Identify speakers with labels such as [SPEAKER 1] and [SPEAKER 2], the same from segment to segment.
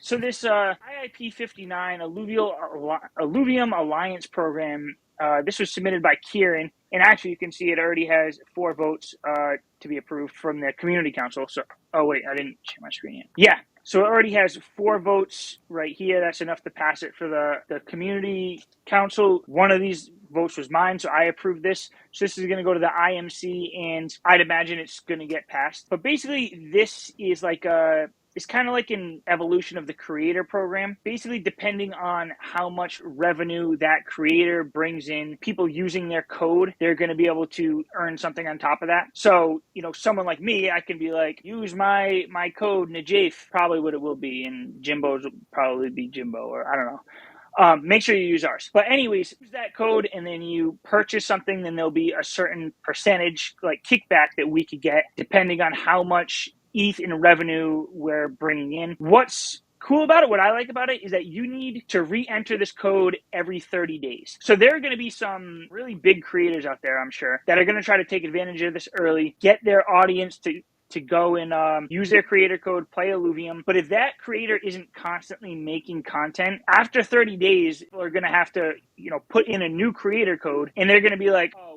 [SPEAKER 1] So this IIP 59 Illuvium Alliance program, this was submitted by Kieran, and actually you can see it already has 4 votes to be approved from the community council. So, oh wait, I didn't share my screen yet. Yeah, so it already has 4 votes right here. That's enough to pass it for the community council. One of these votes was mine, so I approved this. So this is going to go to the IMC, and I'd imagine it's going to get passed. But basically, this is like it's kind of like an evolution of the creator program. Basically, depending on how much revenue that creator brings in, people using their code, they're going to be able to earn something on top of that. So, someone like me, I can be like, use my code, Najaf, probably what it will be, and Jimbo's will probably be Jimbo, or I don't know. Make sure you use ours. But anyways, use that code and then you purchase something, then there'll be a certain percentage like kickback that we could get depending on how much ETH in revenue we're bringing in. What's cool about it, what I like about it, is that you need to re-enter this code every 30 days. So there are going to be some really big creators out there, I'm sure, that are going to try to take advantage of this early, get their audience to go and use their creator code, play Illuvium. But if that creator isn't constantly making content, after 30 days, people are going to have to, put in a new creator code, and they're going to be like, oh,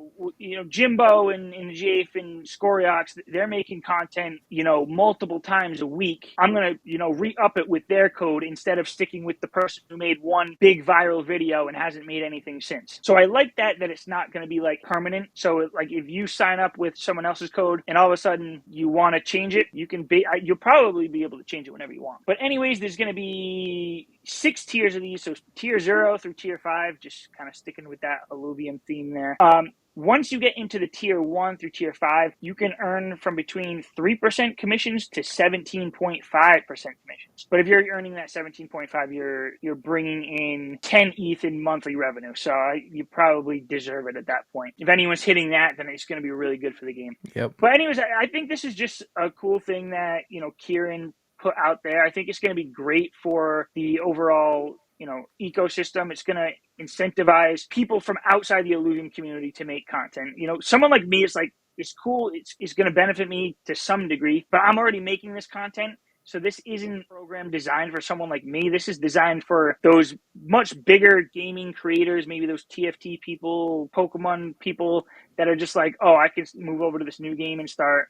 [SPEAKER 1] Jimbo and Jafe and Scoriox, they're making content, multiple times a week. I'm going to, re-up it with their code instead of sticking with the person who made one big viral video and hasn't made anything since. So I like that it's not going to be like permanent. So like if you sign up with someone else's code and all of a sudden you want to change it, you'll probably be able to change it whenever you want. But anyways, there's going to be 6 tiers of these. So tier 0 through tier 5, just kind of sticking with that Illuvium theme there. Once you get into the tier 1 through tier 5, you can earn from between 3% commissions to 17.5% commissions. But if you're earning that 17.5, you're bringing in 10 ETH in monthly revenue. So you probably deserve it at that point. If anyone's hitting that, then it's going to be really good for the game.
[SPEAKER 2] Yep.
[SPEAKER 1] But anyways, I think this is just a cool thing that, Kieran put out there. I think it's going to be great for the overall ecosystem. It's going to incentivize people from outside the Illuvium community to make content. Someone like me is like, it's cool. It's going to benefit me to some degree, but I'm already making this content. So this isn't a program designed for someone like me. This is designed for those much bigger gaming creators, maybe those TFT people, Pokemon people that are just like, oh, I can move over to this new game and start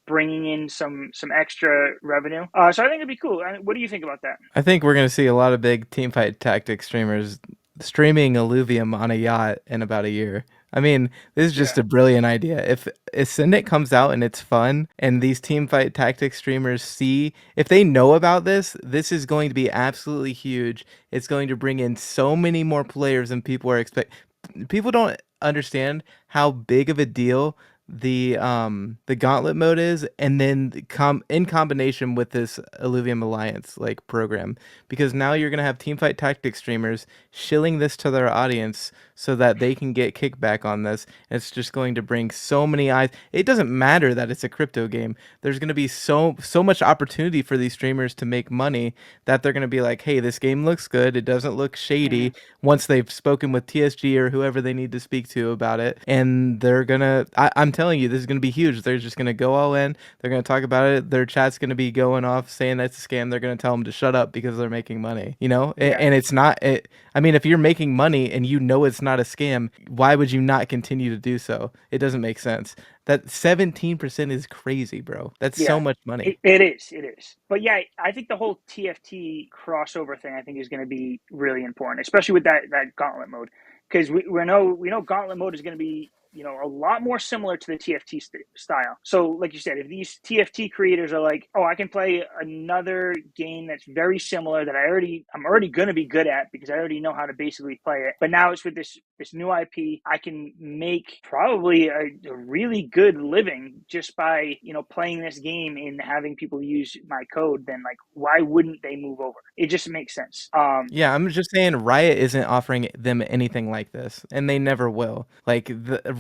[SPEAKER 1] bringing in some extra revenue. So I think it'd be cool. What do you think about that?
[SPEAKER 2] I think we're going to see a lot of big teamfight tactics streamers streaming Illuvium on a yacht in about a year. I mean, this is just a brilliant idea. If Ascendant comes out and it's fun, and these teamfight tactics streamers see, if they know about this, this is going to be absolutely huge. It's going to bring in so many more players than people are expecting. People don't understand how big of a deal the gauntlet mode is, and then in combination with this Illuvium Alliance like program, because now you're gonna have teamfight tactics streamers shilling this to their audience so that they can get kickback on this. And it's just going to bring so many eyes. It doesn't matter that it's a crypto game. There's gonna be so much opportunity for these streamers to make money that they're gonna be like, hey, this game looks good. It doesn't look shady. Once they've spoken with TSG or whoever they need to speak to about it, and they're gonna, I'm telling you, this is gonna be huge. They're just gonna go all in. They're gonna talk about it. Their chat's gonna be going off saying that's a scam. They're gonna tell them to shut up because they're making money. And it's not. I mean, if you're making money and you know it's not a scam, why would you not continue to do so? It doesn't make sense. That 17% is crazy, bro. That's so much money.
[SPEAKER 1] It is. But yeah, I think the whole TFT crossover thing, I think, is going to be really important, especially with that gauntlet mode, because we know gauntlet mode is going to be a lot more similar to the TFT style. So like you said, if these TFT creators are like, oh, I can play another game that's very similar that I'm already going to be good at because I already know how to basically play it, but now it's with this new IP, I can make probably a really good living just by playing this game and having people use my code. Then like, why wouldn't they move over? It just makes sense.
[SPEAKER 2] Yeah, I'm just saying Riot isn't offering them anything like this, and they never will. Like,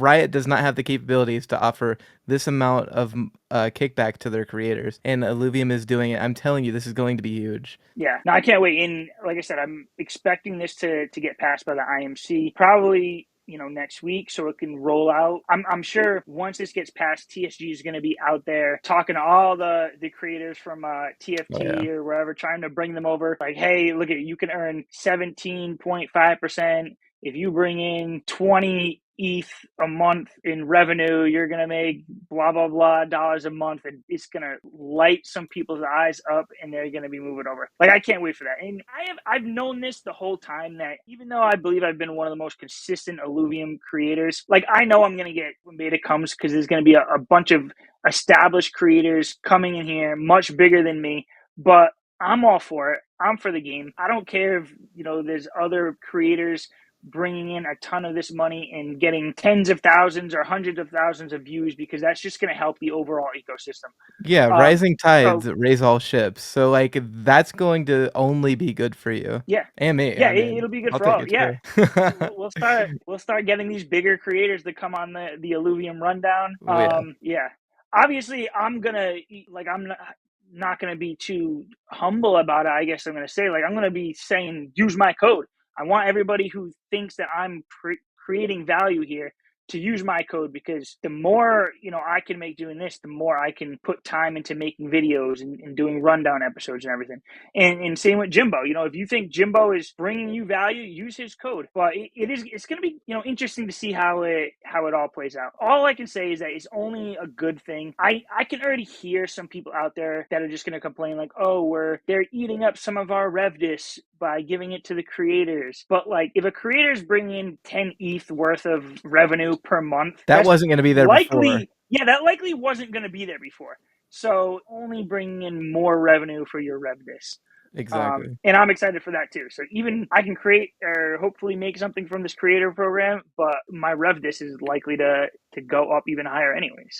[SPEAKER 2] Riot does not have the capabilities to offer this amount of kickback to their creators, and Illuvium is doing it. I'm telling you, this is going to be huge.
[SPEAKER 1] Yeah, no, I can't wait. And like I said, I'm expecting this to get passed by the IMC probably next week, so it can roll out. I'm sure once this gets passed, TSG is going to be out there talking to all the creators from
[SPEAKER 2] Oh yeah.
[SPEAKER 1] TFT or wherever, trying to bring them over. Like, hey, look at it, you can earn 17.5%. If you bring in 20 ETH a month in revenue, you're going to make blah, blah, blah dollars a month. And it's going to light some people's eyes up and they're going to be moving over. Like, I can't wait for that. And I've known this the whole time, that even though I believe I've been one of the most consistent Illuvium creators, like, I know I'm going to get when beta comes, because there's going to be a bunch of established creators coming in here much bigger than me. But I'm all for it. I'm for the game. I don't care if, there's other creators bringing in a ton of this money and getting tens of thousands or hundreds of thousands of views, because that's just going to help the overall ecosystem.
[SPEAKER 2] Yeah,
[SPEAKER 1] Um,
[SPEAKER 2] rising
[SPEAKER 1] so
[SPEAKER 2] tides raise all ships. So like that's going to only be good for you
[SPEAKER 1] yeah,
[SPEAKER 2] and me.
[SPEAKER 1] yeah,
[SPEAKER 2] I mean,
[SPEAKER 1] it'll be good
[SPEAKER 2] I'll
[SPEAKER 1] for
[SPEAKER 2] take
[SPEAKER 1] all.
[SPEAKER 2] it
[SPEAKER 1] Yeah,
[SPEAKER 2] too.
[SPEAKER 1] we'll start getting these bigger creators to come on the Illuvium rundown.
[SPEAKER 2] Oh yeah.
[SPEAKER 1] Yeah, obviously I'm gonna like I'm not gonna be too humble about it. I guess I'm gonna say, like, I'm gonna be saying use my code. I want everybody who thinks that I'm creating value here to use my code, because the more I can make doing this, the more I can put time into making videos and doing rundown episodes and everything. And same with Jimbo. If you think Jimbo is bringing you value, use his code. But it's going to be interesting to see how it all plays out. All I can say is that it's only a good thing. I can already hear some people out there that are just going to complain, like, oh, they're eating up some of our RevDis by giving it to the creators. But like, if a creator's bringing in 10 ETH worth of revenue per month,
[SPEAKER 2] That
[SPEAKER 1] that's
[SPEAKER 2] wasn't going to be there before.
[SPEAKER 1] likely, yeah, that likely wasn't going to be there before. So only bringing in more revenue for your RevDis.
[SPEAKER 2] Exactly.
[SPEAKER 1] And I'm excited for that too. So even I can create or hopefully make something from this creator program, but my RevDis is likely to go up even higher anyways.